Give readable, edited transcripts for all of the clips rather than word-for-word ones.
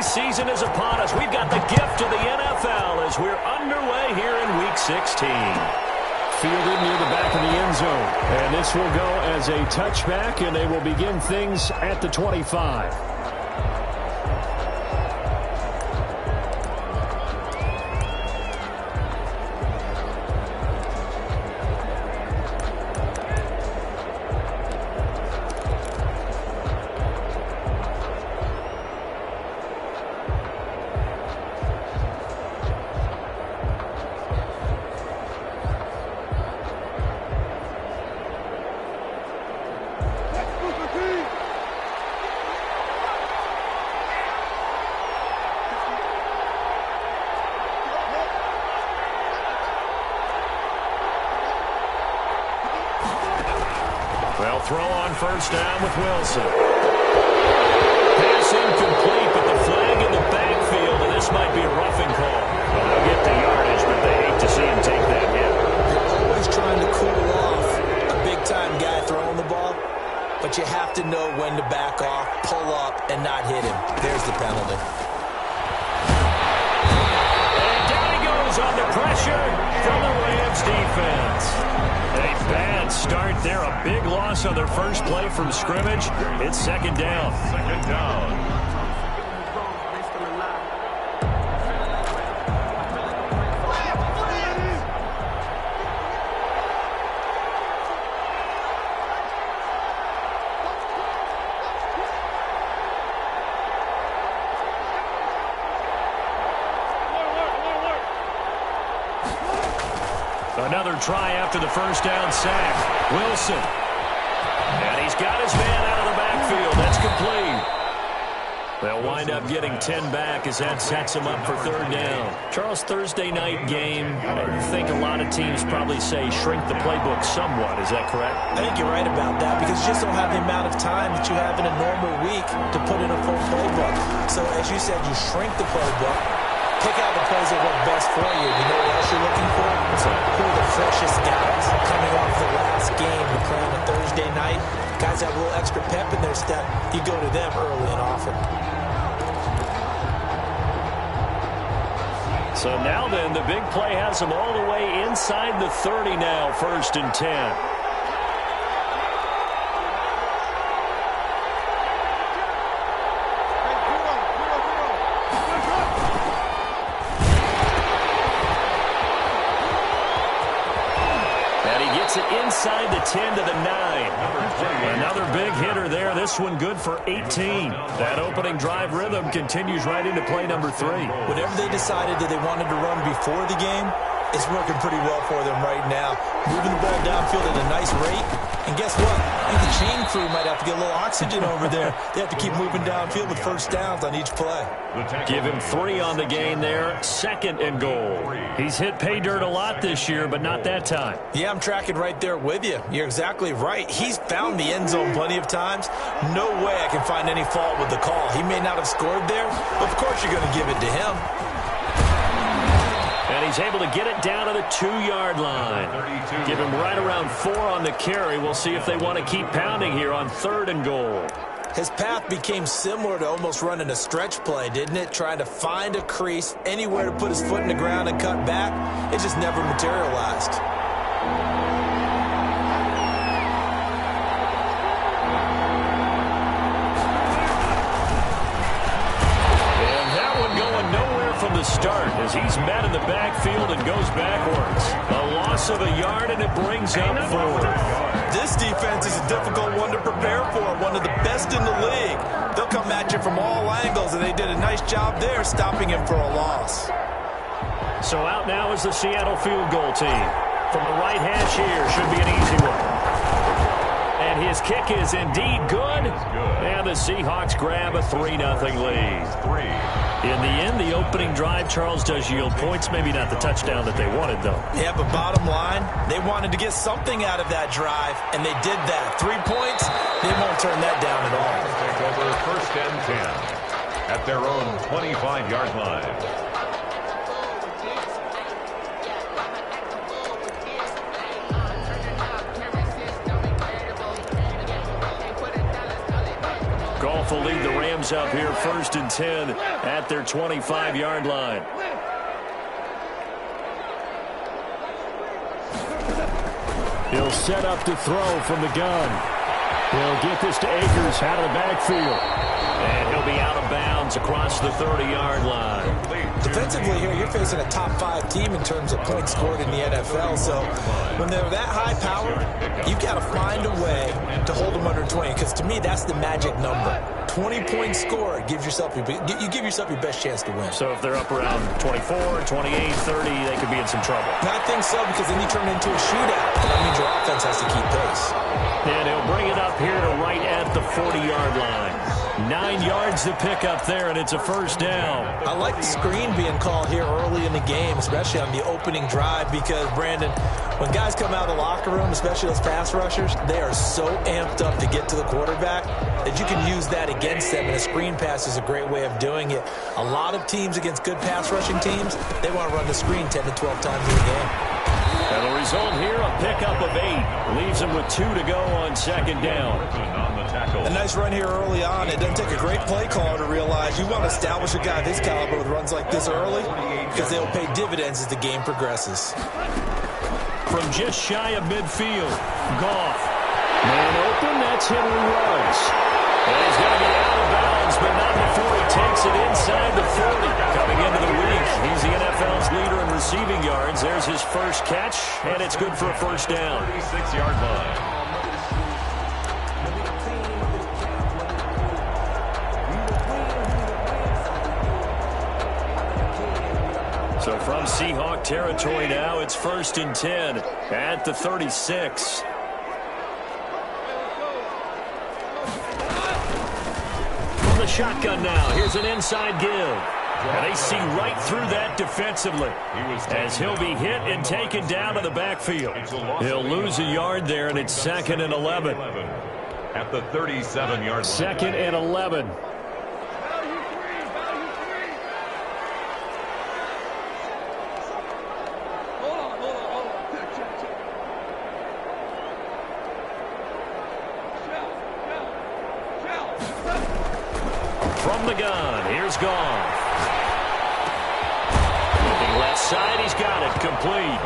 holiday season is upon us. We've got the gift of the NFL as we're underway here in Week 16. Fielded near the back of the end zone. And this will go as a touchback, and they will begin things at the 25. They'll throw on first down with Wilson. Pass incomplete, but the flag in the backfield, and this might be a roughing call. Well, they'll get the yardage, but they hate to see him take that hit. They're always trying to cool off a big-time guy throwing the ball, but you have to know when to back off, pull up, and not hit him. There's the penalty. And down he goes under pressure from the Rams defense. A bad start there. A big loss on their first play from scrimmage. It's second down. Second down. Another try after the first down sack. Wilson. And he's got his man out of the backfield. That's complete. They'll wind up getting 10 back as that sets them up for third down. Charles, Thursday night game, I think a lot of teams probably say shrink the playbook somewhat. Is that correct? I think you're right about that because you just don't have the amount of time that you have in a normal week to put in a full playbook. So as you said, you shrink the playbook. Pick out the plays that work best for you. You know what else you're looking for? Who are the freshest guys coming off the last game to play on a Thursday night? Guys that have a little extra pep in their step. You go to them early and often. So now then, the big play has them all the way inside the 30 now, 1st and 10. Inside the 10 to the 9. Another big hitter there. This one good for 18. That opening drive rhythm continues right into play number 3. Whatever they decided that they wanted to run before the game, it's working pretty well for them right now. Moving the ball downfield at a nice rate. And guess what? I think the chain crew might have to get a little oxygen over there. They have to keep moving downfield with first downs on each play. Give him 3 on the gain there. 2nd and goal. He's hit pay dirt a lot this year, but not that time. Yeah, I'm tracking right there with you. You're exactly right. He's found the end zone plenty of times. No way I can find any fault with the call. He may not have scored there, but of course you're going to give it to him. And he's able to get it down to the 2-yard line. Give him right around 4 on the carry. We'll see if they want to keep pounding here on 3rd and goal. His path became similar to almost running a stretch play, didn't it? Trying to find a crease, anywhere to put his foot in the ground and cut back. It just never materialized. From the start as he's met in the backfield and goes backwards. A loss of a yard and it brings up 4. This defense is a difficult one to prepare for, one of the best in the league. They'll come at you from all angles, and they did a nice job there stopping him for a loss. So out now is the Seattle field goal team. From the right hash here, should be an easy one. And his kick is indeed good. And the Seahawks grab a 3-0 lead. In the end, the opening drive, Charles, does yield points. Maybe not the touchdown that they wanted, though. Yeah, but bottom line, they wanted to get something out of that drive, and they did that. 3 points, they won't turn that down at all. Take over 1st and 10 at their own 25-yard line. enough will lead the Rams up here 1st and 10 at their 25-yard line. He'll set up to throw from the gun. He'll get this to Akers out of the backfield. And he'll be out of bounds across the 30-yard line. Defensively here, you're facing a top 5 team in terms of points scored in the NFL. So when they're that high power, you've got to find a way to hold them under 20. Because to me, that's the magic number. 20 points scored gives yourself you give yourself your best chance to win. So if they're up around 24, 28, 30, they could be in some trouble. I think so, because then you turn it into a shootout. And that means your offense has to keep pace. And he'll bring it up here to right at the 40-yard line. 9 yards to pick up there, and it's a 1st down. I like the screen being called here early in the game, especially on the opening drive, because, Brandon, when guys come out of the locker room, especially those pass rushers, they are so amped up to get to the quarterback that you can use that against them, and a screen pass is a great way of doing it. A lot of teams against good pass rushing teams, they want to run the screen 10 to 12 times in the game. And the result here, a pickup of 8. Leaves them with 2 to go on 2nd down. A nice run here early on. It doesn't take a great play caller to realize you want to establish a guy of his caliber with runs like this early, because they'll pay dividends as the game progresses. From just shy of midfield, Goff. Man open, that's Henry Ruggs. And he's going to get out of bounds, but not before he takes it inside the 40. Coming into the week, he's the NFL's leader in receiving yards. There's his first catch, and it's good for a 1st down. 36-yard line. So from Seahawk territory now, it's 1st and 10 at the 36. From the shotgun now, here's an inside give. And they see right through that defensively as he'll be hit and taken down to the backfield. He'll lose a yard there, and it's 2nd and 11. At the 37-yard line. 2nd and 11. From the gun, here's Goff. Looking left side, he's got it, complete.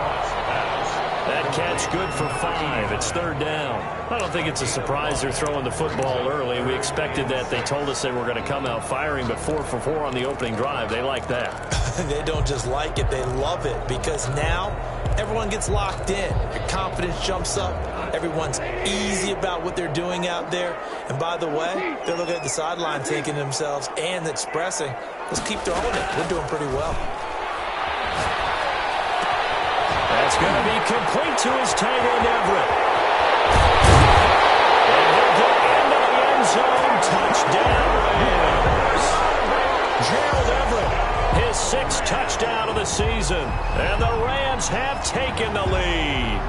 That catch good for 5. It's 3rd down. I don't think it's a surprise they're throwing the football early. We expected that. They told us they were going to come out firing, but 4 for 4 on the opening drive. They like that. They don't just like it, they love it, because now everyone gets locked in. Your confidence jumps up. Everyone's easy about what they're doing out there. And by the way, they're looking at the sideline thinking to themselves and expressing, let's keep throwing it. We're doing pretty well. That's going to be complete to his tight end, Everett. And he'll get into the end zone. Touchdown, Rams. Gerald Everett, his 6th touchdown of the season. And the Rams have taken the lead.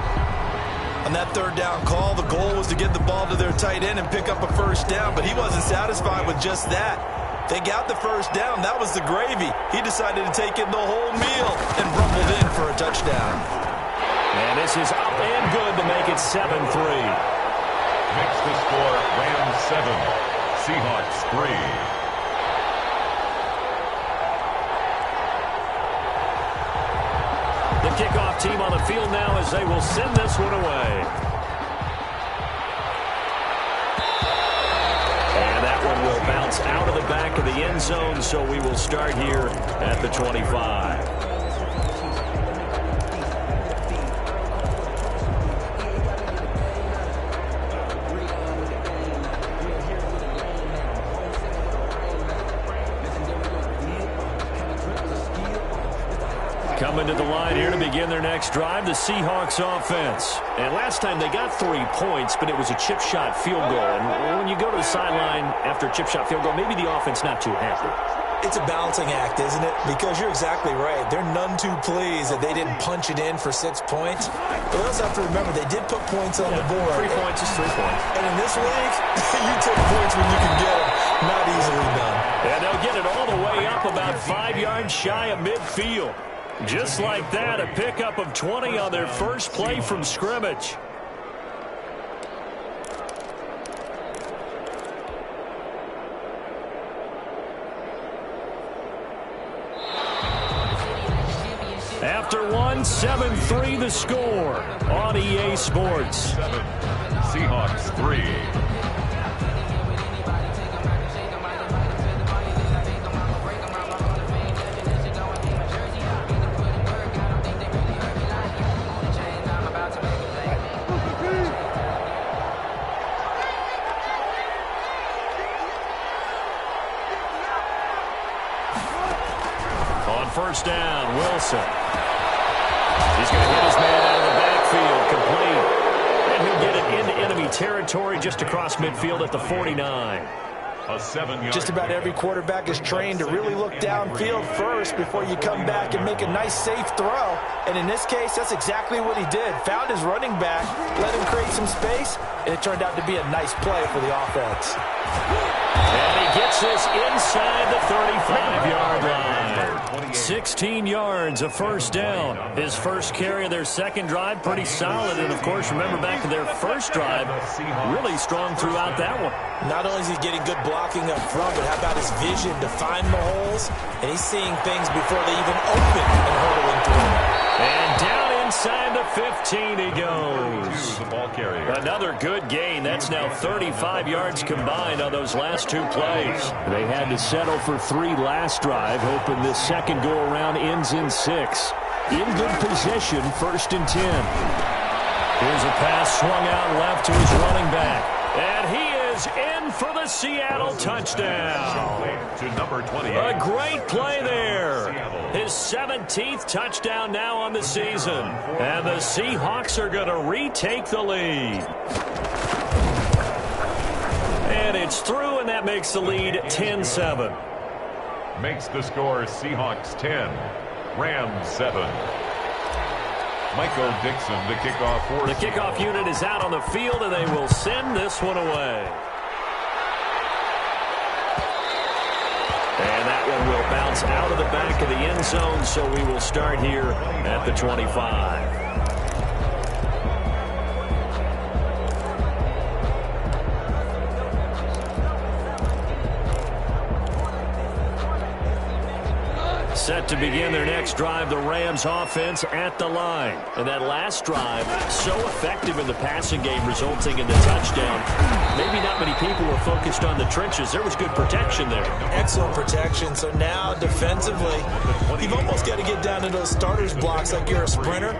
On that 3rd down call, the goal was to get the ball to their tight end and pick up a 1st down, but he wasn't satisfied with just that. They got the 1st down. That was the gravy. He decided to take in the whole meal and rumbled in for a touchdown. And this is up and good to make it 7-3. Makes the score Rams 7, Seahawks 3. The kickoff team on the field now as they will send this one away. And that one will bounce out of the back of the end zone, so we will start here at the 25. Coming to the line here to begin their next drive, the Seahawks offense. And last time they got 3 points, but it was a chip shot field goal. And when you go to the sideline after a chip shot field goal, maybe the offense not too happy. It's a balancing act, isn't it? Because you're exactly right. They're none too pleased that they didn't punch it in for 6 points. But we also have to remember they did put points on the board. 3 points is 3 points. And in this league, you take points when you can get them. Not easily done. And they'll get it all the way up about 5 yards shy of midfield. Just like that, a pickup of 20 on their first play from scrimmage. 7-3 the score on EA Sports. 7, Seahawks 3. On first down, Wilson. He's going to hit his man out of the backfield, complete. And he'll get it into enemy territory just across midfield at the 49. A 7-yard. Just about every quarterback is trained to really look downfield first before you come back and make a nice, safe throw. And in this case, that's exactly what he did. Found his running back, let him create some space, and it turned out to be a nice play for the offense. And he gets this inside the 35-yard line. 16 yards, a first down. His first carry of their second drive, pretty solid. And, of course, remember back to their first drive, really strong throughout that one. Not only is he getting good blocking up front, but how about his vision to find the holes? And he's seeing things before they even open and hurdling through. And down inside the 15 he goes. The ball carrier. Another good gain. That's now 35 yards combined on those last two plays. They had to settle for 3 last drive, hoping this second go-around ends in 6. In good position, 1st and 10. Here's a pass swung out left to his running back. And he is in for the Seattle touchdown. To number 28. A great play there. His 17th touchdown now on the season. And the Seahawks are going to retake the lead. And it's through, and that makes the lead 10-7. Makes the score Seahawks 10, Rams 7. Michael Dixon, the kickoff for The kickoff unit is out on the field, and they will send this one away. And that one will bounce out of the back of the end zone, so we will start here at the 25. Set to begin their next drive, the Rams offense at the line. And that last drive, so effective in the passing game, resulting in the touchdown. Maybe not many people were focused on the trenches. There was good protection there. Excellent protection. So now, defensively, you've almost got to get down to those starters blocks like you're a sprinter.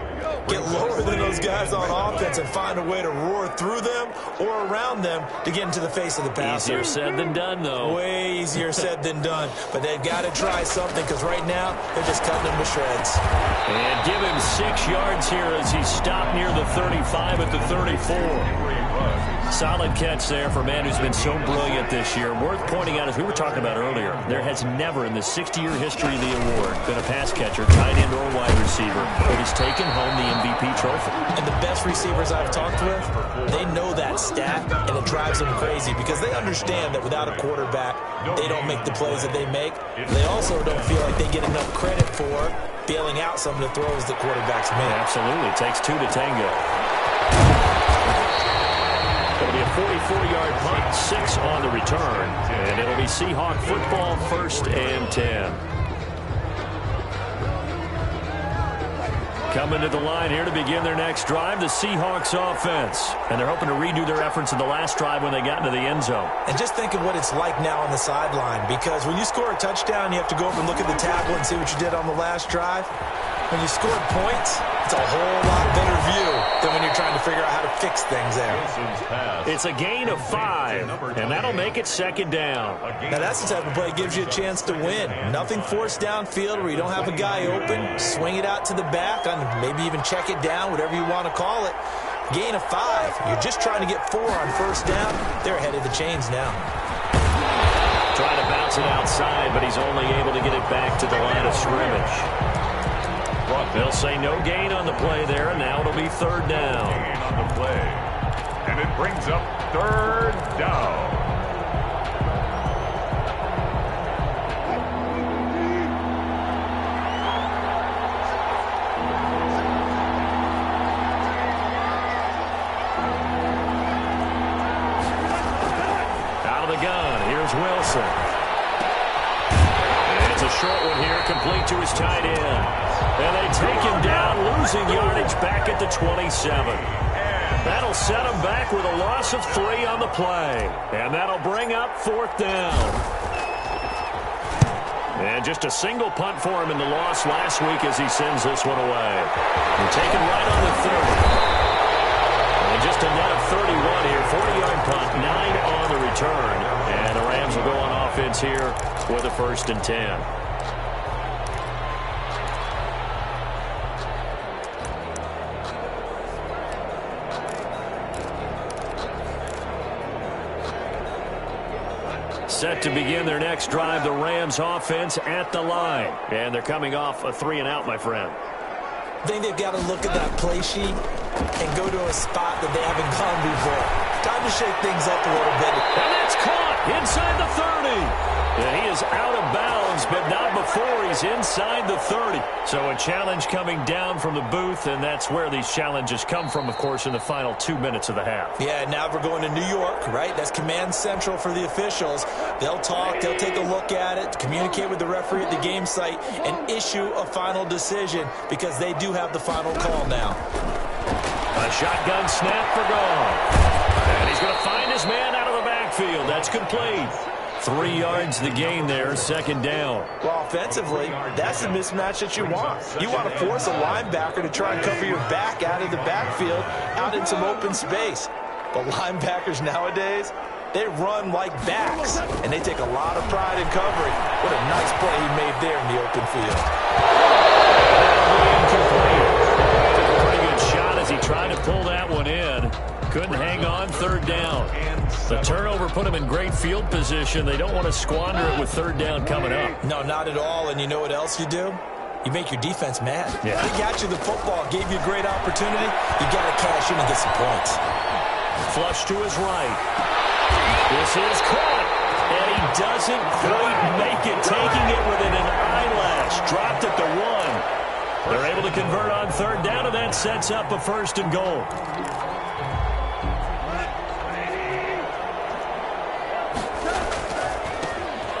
Get lower than those guys on offense and find a way to roar through them or around them to get into the face of the passer. Easier said than done, though. Way easier said than done. But they've got to try something because right now they're just cutting them to shreds. And give him 6 yards here as he stopped near the 35 at the 34. Solid catch there for a man who's been so brilliant this year. Worth pointing out, as we were talking about earlier, there has never in the 60-year history of the award been a pass catcher, tight end, or wide receiver that has taken home the MVP trophy. And the best receivers I've talked with, they know that stat, and it drives them crazy because they understand that without a quarterback, they don't make the plays that they make. They also don't feel like they get enough credit for bailing out some of the throws that quarterbacks make. Absolutely. It takes 2 to tango. It'll be a 44-yard punt, 6 on the return, and it'll be Seahawk football, 1st and 10. Coming to the line here to begin their next drive, the Seahawks offense. And they're hoping to redo their efforts in the last drive when they got into the end zone. And just think of what it's like now on the sideline, because when you score a touchdown, you have to go up and look at the tablet and see what you did on the last drive. When you scored points, it's a whole lot better view than when you're trying to figure out how to fix things there. It's a gain of 5, and that'll make it 2nd down. Now that's the type of play that gives you a chance to win. Nothing forced downfield where you don't have a guy open. Swing it out to the back, on maybe even check it down, whatever you want to call it. Gain of 5. You're just trying to get 4 on first down. They're ahead of the chains now. Trying to bounce it outside, but he's only able to get it back to the line of scrimmage. They'll say no gain on the play there, and now it'll be 3rd down. Gain on the play. And it brings up 3rd down. Out of the gun, here's Wilson. And it's a short one here, complete to his tight end. And they take him down, losing yardage back at the 27. That'll set him back with a loss of 3 on the play. And that'll bring up 4th down. And just a single punt for him in the loss last week as he sends this one away. And taken right on the 30. And just a net of 31 here. 40-yard punt, 9 on the return. And the Rams will go on offense here with a 1st and 10. Set to begin their next drive, the Rams offense at the line. And they're coming off a 3-and-out, my friend. I think they've got to look at that play sheet and go to a spot that they haven't gone before. Time to shake things up a little bit. And that's caught inside the 30. And he is out of bounds, but not before he's inside the 30. So a challenge coming down from the booth, and that's where these challenges come from, of course, in the final 2 minutes of the half. Yeah, now we're going to New York, right? That's command central for the officials. They'll talk, they'll take a look at it, communicate with the referee at the game site, and issue a final decision because they do have the final call now. A shotgun snap for Gone. And he's going to find his man out of the backfield. That's complete. 3 yards the gain there, 2nd down. Well, offensively, that's the mismatch that you want. You want to force a linebacker to try and cover your back out of the backfield, out in some open space. But linebackers nowadays, they run like backs, and they take a lot of pride in covering. What a nice play he made there in the open field. Took a pretty good shot as he tried to pull that one in. Couldn't hang on, 3rd down. The turnover put him in great field position. They don't want to squander it with 3rd down coming up. No, not at all. And you know what else you do? You make your defense mad. Yeah. They got you the football, gave you a great opportunity. You got to cash in and get some points. Flush to his right. This is caught. And he doesn't quite make it, taking it within an eyelash. Dropped at the 1. They're able to convert on 3rd down, and that sets up a 1st and goal.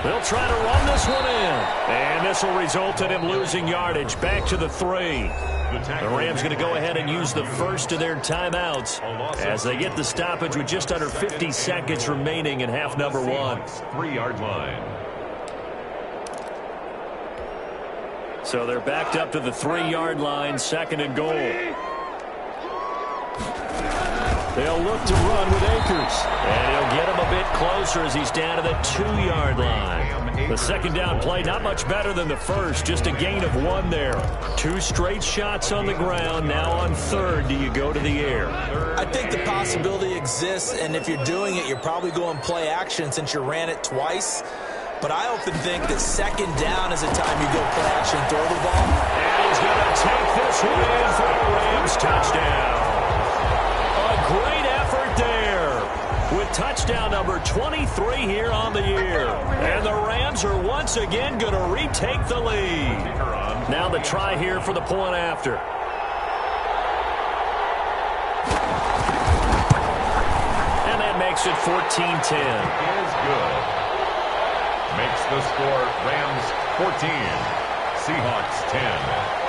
They'll try to run this one in. And this will result in him losing yardage back to the 3. The Rams going to go ahead and use the first of their timeouts as they get the stoppage with just under 50 seconds remaining in half number 1. 3-yard line. So they're backed up to the 3-yard line, 2nd and goal. They'll look to run with Akers. And he'll get him a bit closer as he's down to the 2-yard line. The 2nd down play, not much better than the first. Just a gain of 1 there. 2 straight shots on the ground. Now on 3rd, do you go to the air? I think the possibility exists, and if you're doing it, you're probably going play action since you ran it twice. But I often think that 2nd down is the time you go play action, throw the ball. And he's going to take this one in for a Rams touchdown. Great effort there with touchdown number 23 here on the year. And the Rams are once again going to retake the lead. Now the try here for the point after. And that makes it 14-10. Is good. Makes the score Rams 14, Seahawks 10.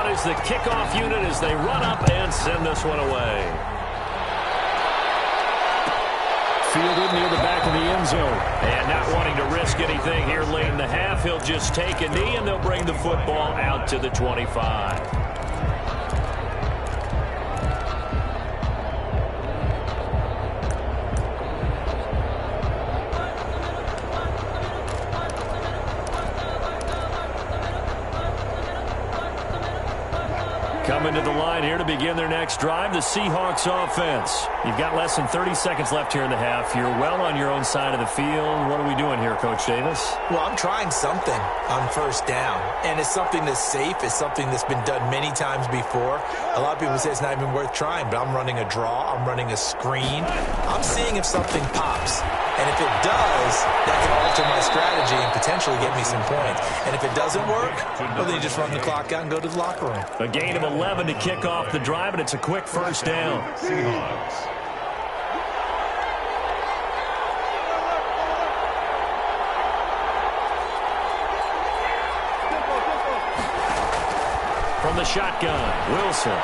Is the kickoff unit as they run up and send this one away. Fielded near the back of the end zone. And not wanting to risk anything here late in the half, he'll just take a knee and they'll bring the football out to the 25. Coming to the line here to begin their next drive, the Seahawks offense. You've got less than 30 seconds left here in the half. You're well on your own side of the field. What are we doing here, Coach Davis? Well, I'm trying something on 1st down, and it's something that's safe. It's something that's been done many times before. A lot of people say it's not even worth trying, but I'm running a draw. I'm running a screen. I'm seeing if something pops. And if it does, that can alter my strategy and potentially get me some points. And if it doesn't work, well, then you just run the clock out and go to the locker room. A gain of 11 to kick off the drive, and it's a quick 1st down. Seahawks. From the shotgun, Wilson.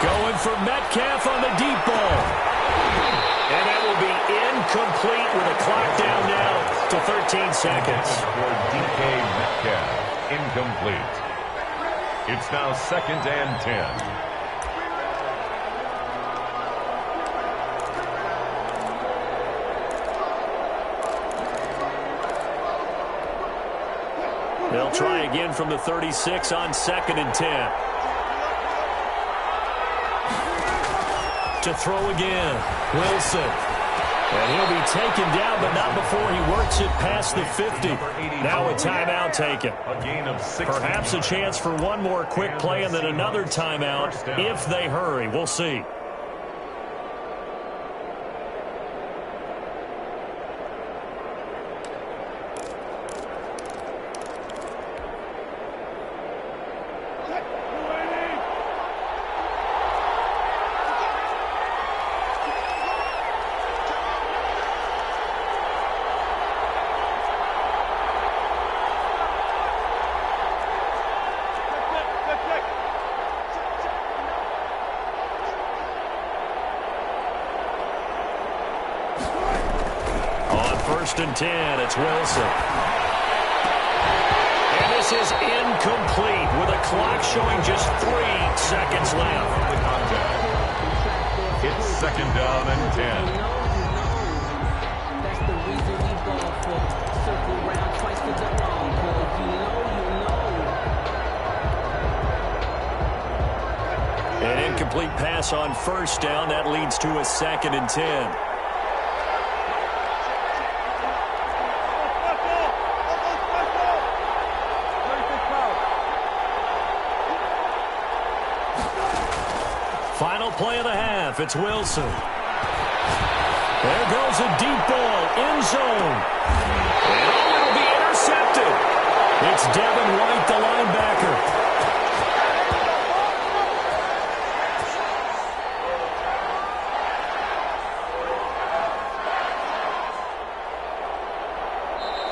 Going for Metcalf on the deep ball. And that will be incomplete with a clock down now to 13 seconds. For DK Metcalf, incomplete. It's now 2nd and 10. They'll try again from the 36 on 2nd and 10. To throw again, Wilson. And he'll be taken down, but not before he works it past the 50. Now a timeout taken. A gain of 6. Perhaps a chance for one more quick play and then another timeout if they hurry. We'll see. First and 10, it's Wilson. And this is incomplete with a clock showing just 3 seconds left. The contact. It's 2nd down and 10. That's the reason we ball for. Circle round twice to the wrong, cause you know. An incomplete pass on first down. That leads to a 2nd and 10. Final play of the half. It's Wilson. There goes a deep ball. End zone. And it'll be intercepted. It's Devin White, the linebacker.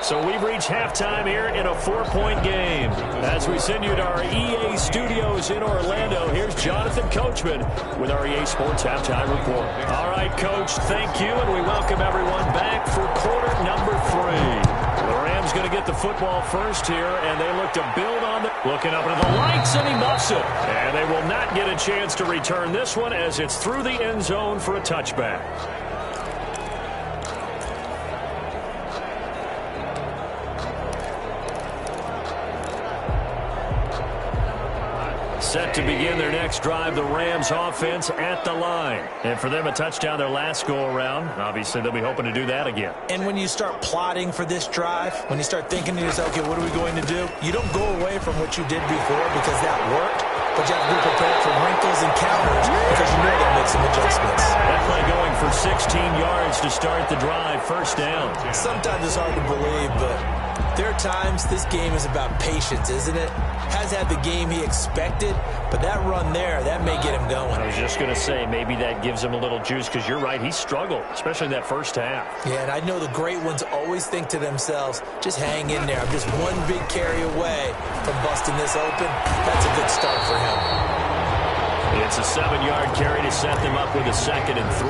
So we've reached halftime here in a 4-point game. As we send you to our EA studios in Orlando, here's Jonathan Coachman with our EA Sports Halftime Report. All right, Coach, thank you, and we welcome everyone back for quarter number 3. The Rams going to get the football first here, and they look to build on the... Looking up into the lights, and he muffs it. And they will not get a chance to return this one as it's through the end zone for a touchback. Set to begin their next drive, the Rams offense at the line. And for them, a touchdown their last go-around. Obviously, they'll be hoping to do that again. And when you start plotting for this drive, when you start thinking to yourself, okay, what are we going to do? You don't go away from what you did before because that worked, but you have to be prepared for wrinkles and counters because you know they'll make some adjustments. That play going for 16 yards to start the drive, first down. Sometimes it's hard to believe, but there are times this game is about patience, isn't it? Has had the game he expected, but that run there, that may get him going. I was just going to say, maybe that gives him a little juice because you're right, he struggled, especially in that first half. Yeah, and I know the great ones always think to themselves, just hang in there. I'm just one big carry away from busting this open. That's a good start for him. It's a 7-yard carry to set them up with a 2nd and 3.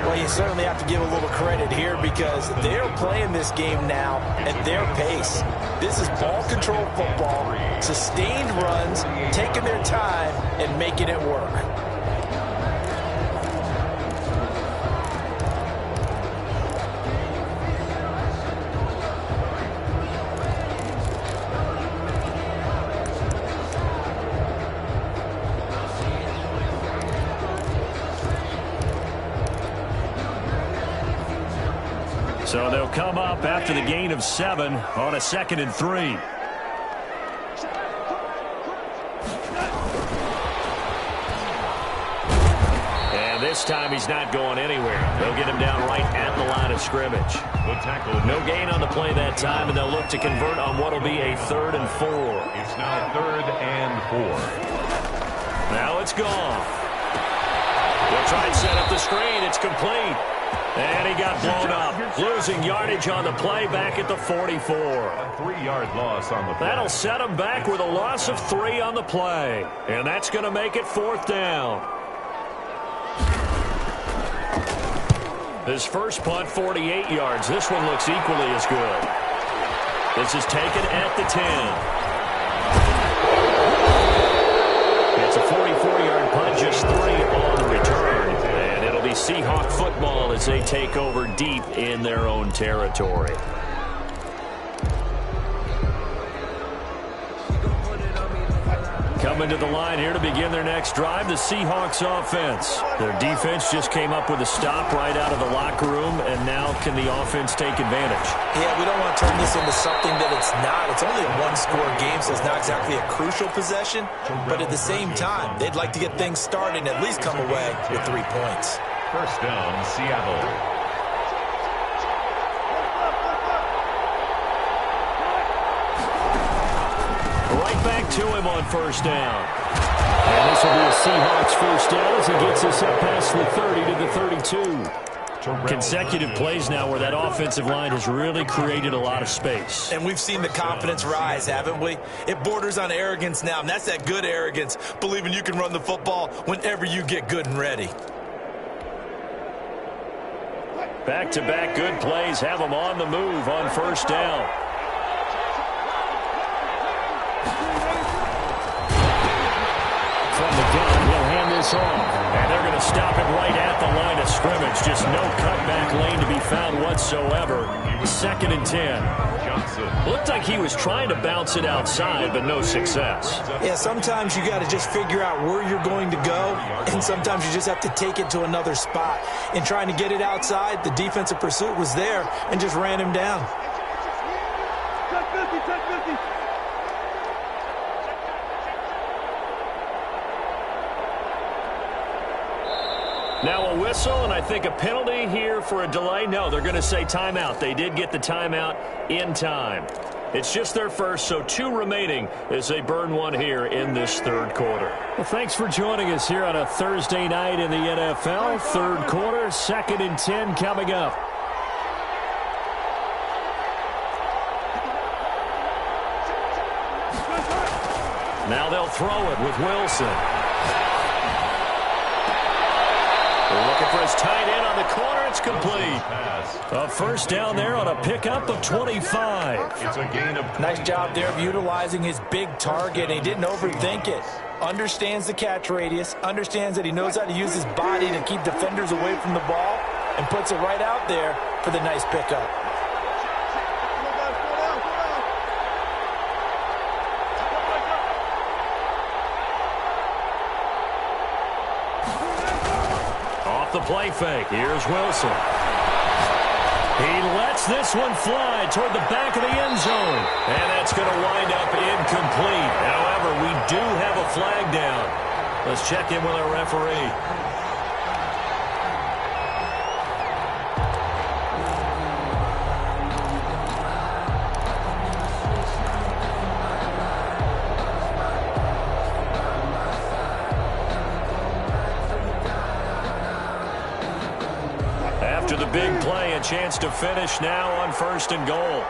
Well, you certainly have to give a little credit here because they're playing this game now at their pace. This is ball control football, sustained runs, taking their time and making it work. So they'll come up after the gain of 7 on a 2nd and 3. And this time he's not going anywhere. They'll get him down right at the line of scrimmage. Good tackle. No gain on the play that time, and they'll look to convert on what will be a 3rd and 4. It's now 3rd and 4. Now it's gone. They'll try and set up the screen. It's complete. And he got blown up, losing yardage on the play back at the 44. A 3-yard loss on the play. That'll set him back with a loss of 3 on the play. And that's going to make it 4th down. His first punt, 48 yards. This one looks equally as good. This is taken at the 10. It's a 44-yard punt, just 3 on the return. And it'll be Seahawk football as they take over deep in their own territory. Coming to the line here to begin their next drive, the Seahawks offense. Their defense just came up with a stop right out of the locker room, and now can the offense take advantage? Yeah, we don't want to turn this into something that it's not. It's only a one-score game, so it's not exactly a crucial possession. But at the same time, they'd like to get things started and at least come away with 3 points. First down, Seattle. Right back to him on first down. And this will be a Seahawks first down as he gets us up past the 30 to the 32. Consecutive plays now where that offensive line has really created a lot of space. And we've seen the confidence rise, haven't we? It borders on arrogance now, and that's that good arrogance, believing you can run the football whenever you get good and ready. Back-to-back good plays have them on the move on first down. From the gun, he'll hand this off. And they're going to stop him right at the line of scrimmage. Just no cutback lane to be found whatsoever. 2nd and 10. Looked like he was trying to bounce it outside, but no success. Yeah, sometimes you got to just figure out where you're going to go, and sometimes you just have to take it to another spot. In trying to get it outside, the defensive pursuit was there and just ran him down. Now a whistle, and I think a penalty here for a delay. No, they're going to say timeout. They did get the timeout in time. It's just their first, so 2 remaining as they burn one here in this 3rd quarter. Well, thanks for joining us here on a Thursday night in the NFL. 3rd quarter, 2nd and 10 coming up. Now they'll throw it with Wilson. Looking for his tight end on the corner. It's complete. A first down there on a pickup of 25. It's a gain of 20. Nice job there of utilizing his big target. He didn't overthink it. Understands the catch radius. Understands that he knows how to use his body to keep defenders away from the ball. And puts it right out there for the nice pickup. The play fake. Here's Wilson. He lets this one fly toward the back of the end zone. And that's going to wind up incomplete. However, we do have a flag down. Let's check in with our referee. After the big play, a chance to finish now on 1st and goal.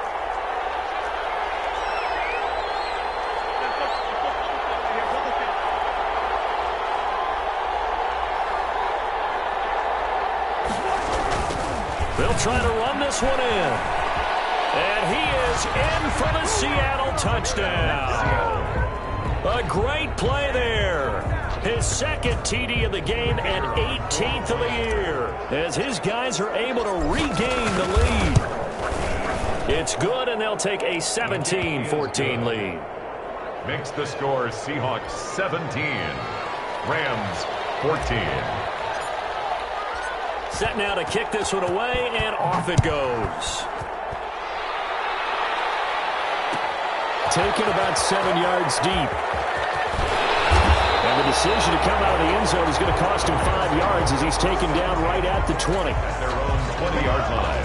They'll try to run this one in. And he is in for the Seattle touchdown. A great play there. His 2nd TD of the game and 18th of the year as his guys are able to regain the lead. It's good, and they'll take a 17-14 lead. Makes the score Seahawks 17, Rams 14. Set now to kick this one away, and off it goes. Taken about 7 yards deep. And the decision to come out of the end zone is going to cost him 5 yards as he's taken down right at the 20. At their own 20-yard line.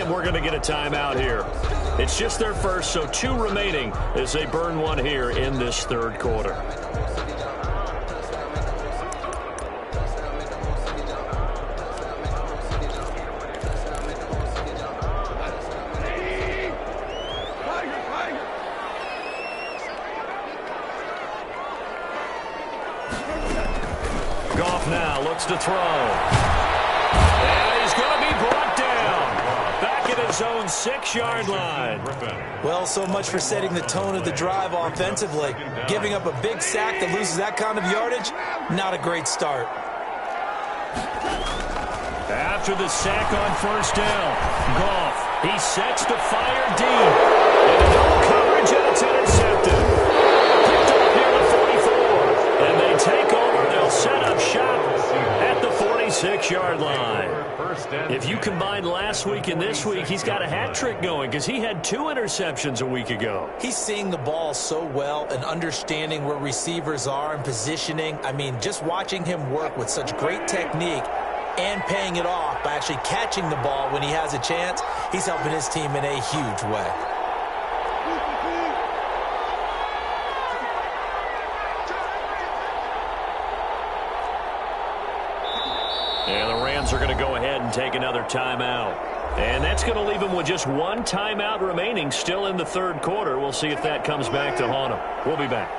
And we're going to get a timeout here. It's just their first, so 2 remaining as they burn one here in this third quarter. Goff now looks to throw. And he's going to be brought down. Back at his own 6-yard line. Well, so much for setting the tone of the drive offensively. Giving up a big sack that loses that kind of yardage, not a great start. After the sack on first down, Goff, he sets to fire deep. And double coverage, and it's intercepted. Picked up near the 44. And they take over. They'll set up shop at the 46-yard line. If you combine last week and this week, he's got a hat trick going because he had 2 interceptions a week ago. He's seeing the ball so well and understanding where receivers are and positioning. I mean, just watching him work with such great technique and paying it off by actually catching the ball when he has a chance, he's helping his team in a huge way. And the Rams are going to go ahead and take another timeout. And that's going to leave them with just 1 timeout remaining still in the third quarter. We'll see if that comes back to haunt them. We'll be back.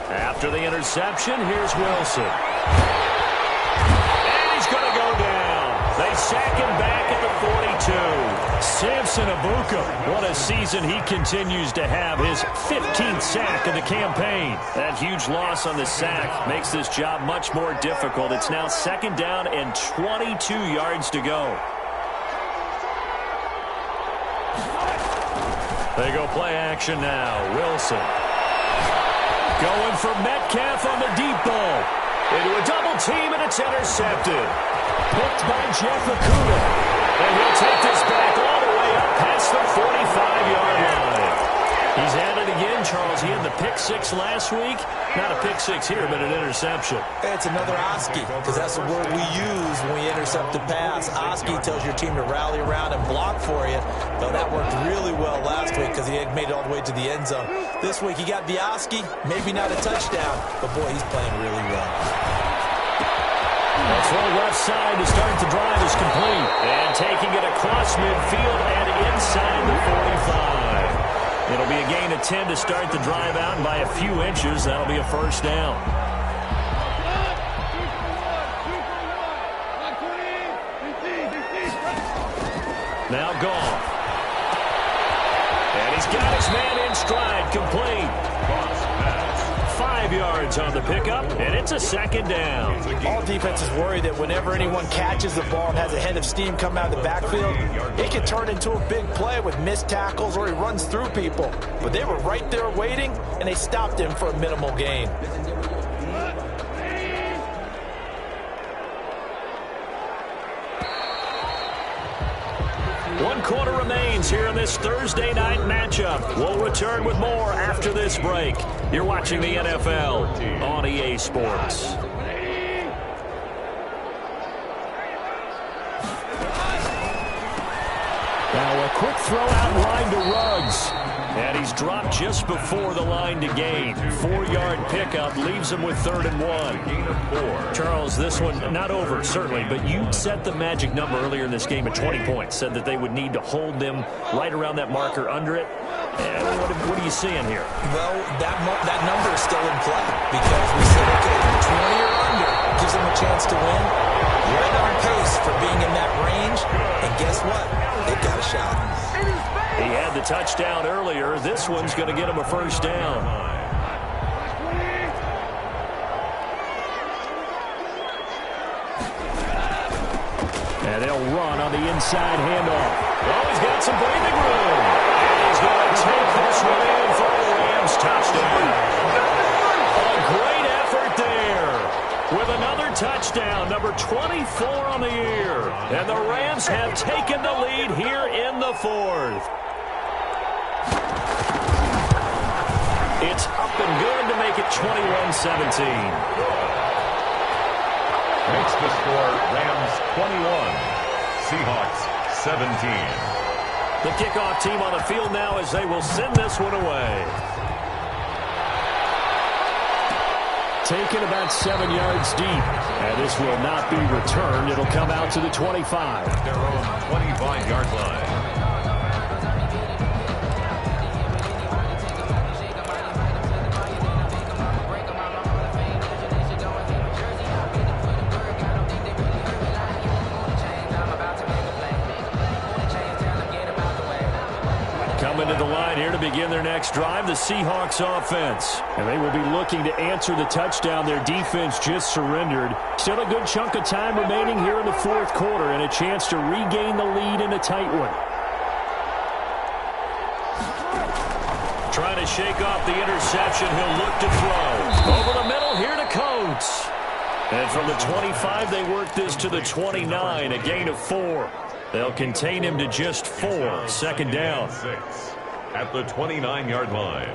After the interception, here's Wilson. And he's going to go down. They sack him back at the 42. Samson Abuka, what a season he continues to have. His 15th sack of the campaign. That huge loss on the sack makes this job much more difficult. It's now 2nd down and 22 yards to go. They go play action now. Wilson. Going for Metcalf on the deep ball. Into a double team, and it's intercepted. Picked by Jeff Okudah. And he'll take this back all the way up past the 45-yard line. He's at it again, Charles. He had the pick 6 last week. Not a pick 6 here, but an interception. It's another Oski, because that's the word we use when we intercept a pass. Oski tells your team to rally around and block for you. Though that worked really well last week because he had made it all the way to the end zone. This week he got the Oski, maybe not a touchdown, but boy, he's playing really well. That throw left side to start the drive is complete. And taking it across midfield and inside the 45. It'll be a gain of 10 to start the drive out, and by a few inches, that'll be a first down. Now Goff. And he's got his man in stride, complete. 5 yards on the pickup, and it's a 2nd down. All defenses worry that whenever anyone catches the ball and has a head of steam come out of the backfield, it can turn into a big play with missed tackles or he runs through people. But they were right there waiting, and they stopped him for a minimal gain. 1 quarter remains here in this Thursday night matchup. We'll return with more after this break. You're watching the NFL on EA Sports. Now a quick throw out line to Ruggs. And he's dropped just before the line to gain. 4-yard pickup leaves him with 3rd and 1. Charles, this one not over, certainly, but you set the magic number earlier in this game at 20 points. Said that they would need to hold them right around that marker under it. And what are you seeing here? Well, that number is still in play because we said, okay, 20 or under gives them a chance to win. Right on pace for being in that range. And guess what? They've got a shot. He had the touchdown earlier. This one's going to get him a first down. And they'll run on the inside handoff. Oh, he's got some breathing room. And he's he's going to take this one in for a Rams touchdown. A great effort there with another touchdown, number 24 on the year. And the Rams have taken the lead here in the fourth. It's up and good to make it 21-17. Makes the score Rams 21, Seahawks 17. The kickoff team on the field now as they will send this one away. Taken about 7 yards deep. And this will not be returned. It'll come out to the 25. Their own 25-yard line. Coming to the line here to begin their next drive, the Seahawks offense. And they will be looking to answer the touchdown their defense just surrendered. Still a good chunk of time remaining here in the fourth quarter and a chance to regain the lead in a tight one. Trying to shake off the interception, he'll look to throw. Over the middle here to Coates. And from the 25, they work this to the 29, a gain of 4. They'll contain him to just 4. Second down. 6 at the 29-yard line.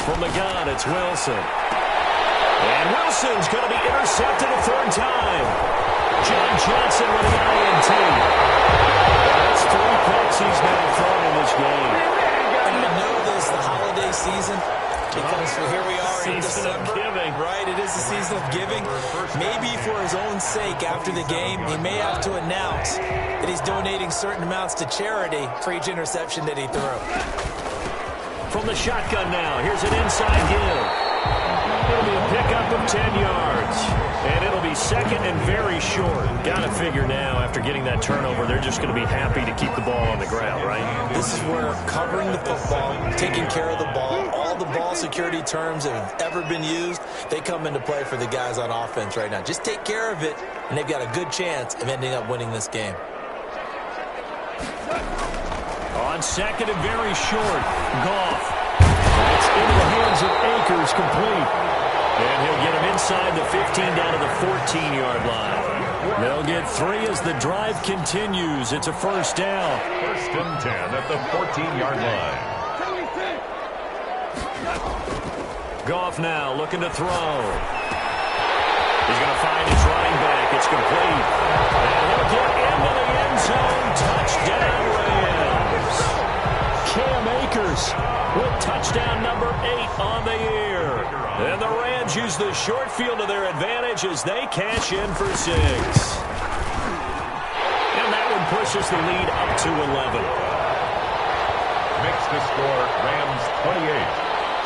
From the gun, it's Wilson. And Wilson's going to be intercepted a third time. John Johnson with the INT. That's 3 picks he's now thrown in this game. And I know this the holiday season because here we are in December. Season of giving. Right, it is the season of giving. Maybe for his own sake after the game, he may have to announce that he's donating certain amounts to charity for each interception that he threw. From the shotgun now, here's an inside give. It'll be a pickup of 10 yards. And it'll be second and very short. Got to figure now, after getting that turnover, they're just going to be happy to keep the ball on the ground, right? This is where covering the football, taking care of the ball, all the ball security terms that have ever been used, they come into play for the guys on offense right now. Just take care of it, and they've got a good chance of ending up winning this game. On second and very short, Goff. It's into the hands of Akers, complete. And he'll get him inside the 15 down to the 14-yard line. They'll get 3 as the drive continues. It's a first down. First and 10 at the 14-yard line. Goff now looking to throw. He's going to find his running back. It's complete. And he'll get into the end zone. Touchdown, Rams. Cam Akers with touchdown number 8 on the year. And the Rams use the short field to their advantage as they cash in for 6. And that one pushes the lead up to 11. Makes the score Rams 28,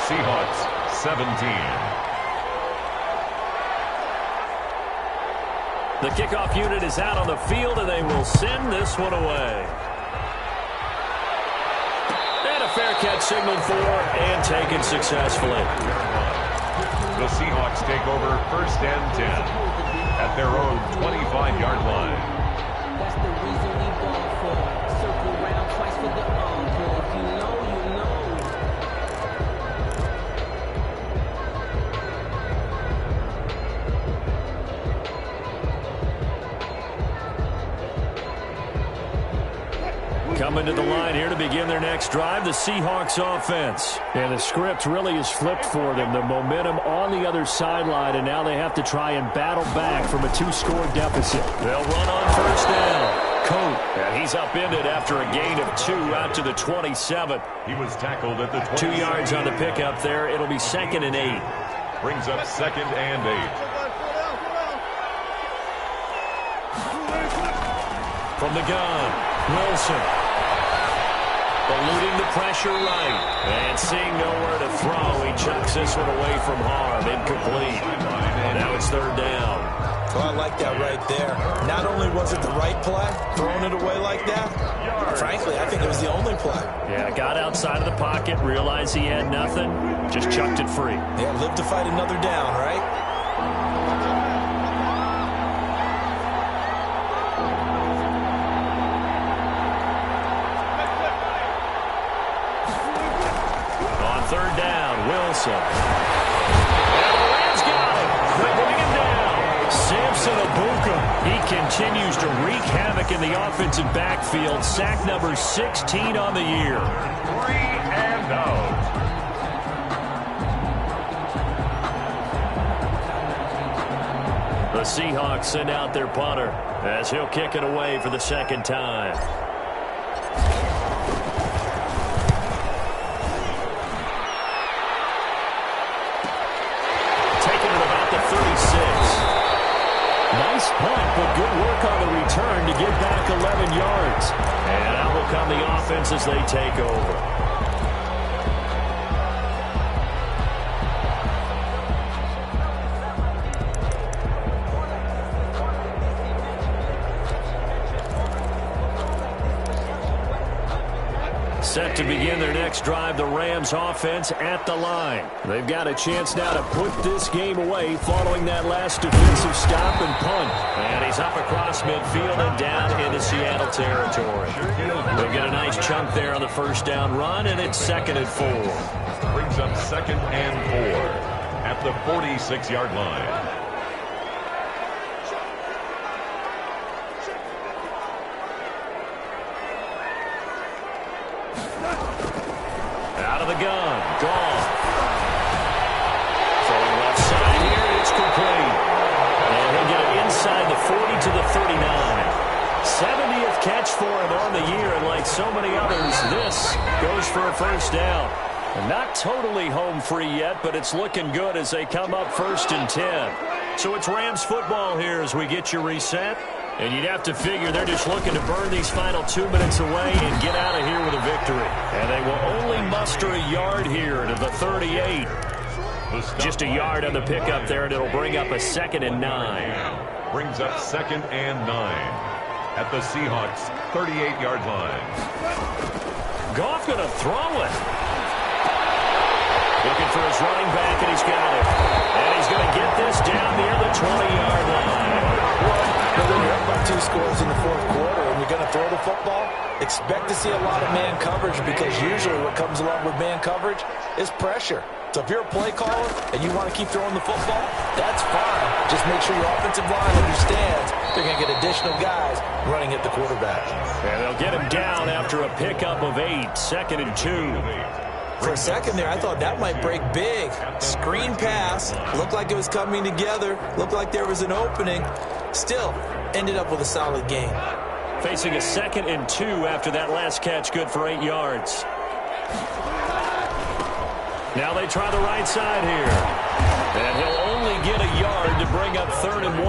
Seahawks 17. The kickoff unit is out on the field, and they will send this one away. And a fair catch signaled for and taken successfully. The Seahawks take over first and 10 at their own 25-yard line. That's the reason we ball for. Circle around twice for the encore. If you know, you know. Coming to the line here to begin their next drive, the Seahawks offense. And the script really is flipped for them. The momentum on the other sideline, and now they have to try and battle back from a 2-score deficit. They'll run on first down. Coat, and he's upended after a gain of 2 out to the 27. He was tackled at the 2 yards on the pickup there. It'll be second and 8. Brings up second and 8. From the gun, Wilson. Eluding the pressure right. And seeing nowhere to throw, he chucks this one away from harm. Incomplete. Now it's third down. Well, I like that right there. Not only was it the right play, throwing it away like that, frankly, I think it was the only play. Yeah, got outside of the pocket, realized he had nothing, just chucked it free. Yeah, live to fight another down, right? Third down, Wilson. And the Rams got him. They bring him down. Samson Abuka. He continues to wreak havoc in the offensive backfield. Sack number 16 on the year. 3 and out. The Seahawks send out their punter as he'll kick it away for the second time. Nice punt, but good work on the return to get back 11 yards. And out will come the offense as they take over. Set to begin their next drive, the Rams offense at the line. They've got a chance now to put this game away following that last defensive stop and punt. And he's up across midfield and down into Seattle territory. They'll get a nice chunk there on the first down run, and it's 2nd and 4. Brings up 2nd and 4 at the 46-yard line. Out of the gun. Gone. Throwing left side here. It's complete. And he'll get it inside the 40 to the 39. 70th catch for him on the year. And like so many others, this goes for a first down. And not totally home free yet, but it's looking good as they come up 1st and 10. So it's Rams football here as we get you reset. And you'd have to figure they're just looking to burn these final 2 minutes away and get out of here with a victory. And they will only muster a yard here to the 38. Just a yard on the pickup there, and it'll bring up a 2nd and 9. Brings up 2nd and 9 at the Seahawks 38-yard line. Goff going to throw it. Looking for his running back, and he's got it. And he's going to get this down near the 20-yard line. But when you're up by 2 scores in the 4th quarter and you're going to throw the football, expect to see a lot of man coverage, because usually what comes along with man coverage is pressure. So if you're a play caller and you want to keep throwing the football, that's fine. Just make sure your offensive line understands they're going to get additional guys running at the quarterback. And they'll get him down after a pickup of 8, 2nd and 2. For a second there, I thought that might break big. Screen pass. Looked like it was coming together. Looked like there was an opening. Still, ended up with a solid game. Facing a 2nd and 2 after that last catch, good for 8 yards. Now they try the right side here. And he'll only get a yard to bring up 3rd and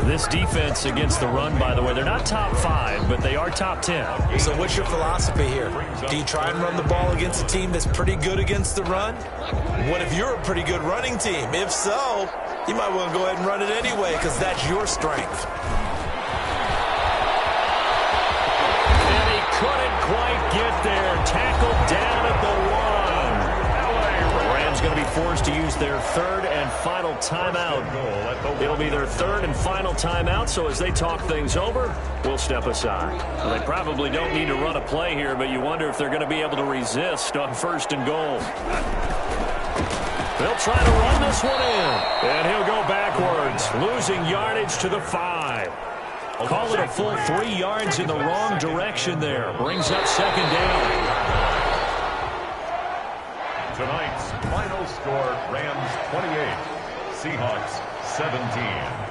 1. This defense against the run, by the way, they're not top 5, but they are top 10. So what's your philosophy here? Do you try and run the ball against a team that's pretty good against the run? What if you're a pretty good running team? If so, you might want to go ahead and run it anyway, because that's your strength. And he couldn't quite get there. Tackled down at the 1. Going to be forced to use their 3rd and final timeout. It'll be their 3rd and final timeout, so as they talk things over, we'll step aside. Well, they probably don't need to run a play here, but you wonder if they're going to be able to resist on 1st and goal. They'll try to run this one in, and he'll go backwards, losing yardage to the 5. Call it a full 3 yards in the wrong direction there. Brings up 2nd down. Tonight's final score, Rams 28, Seahawks 17.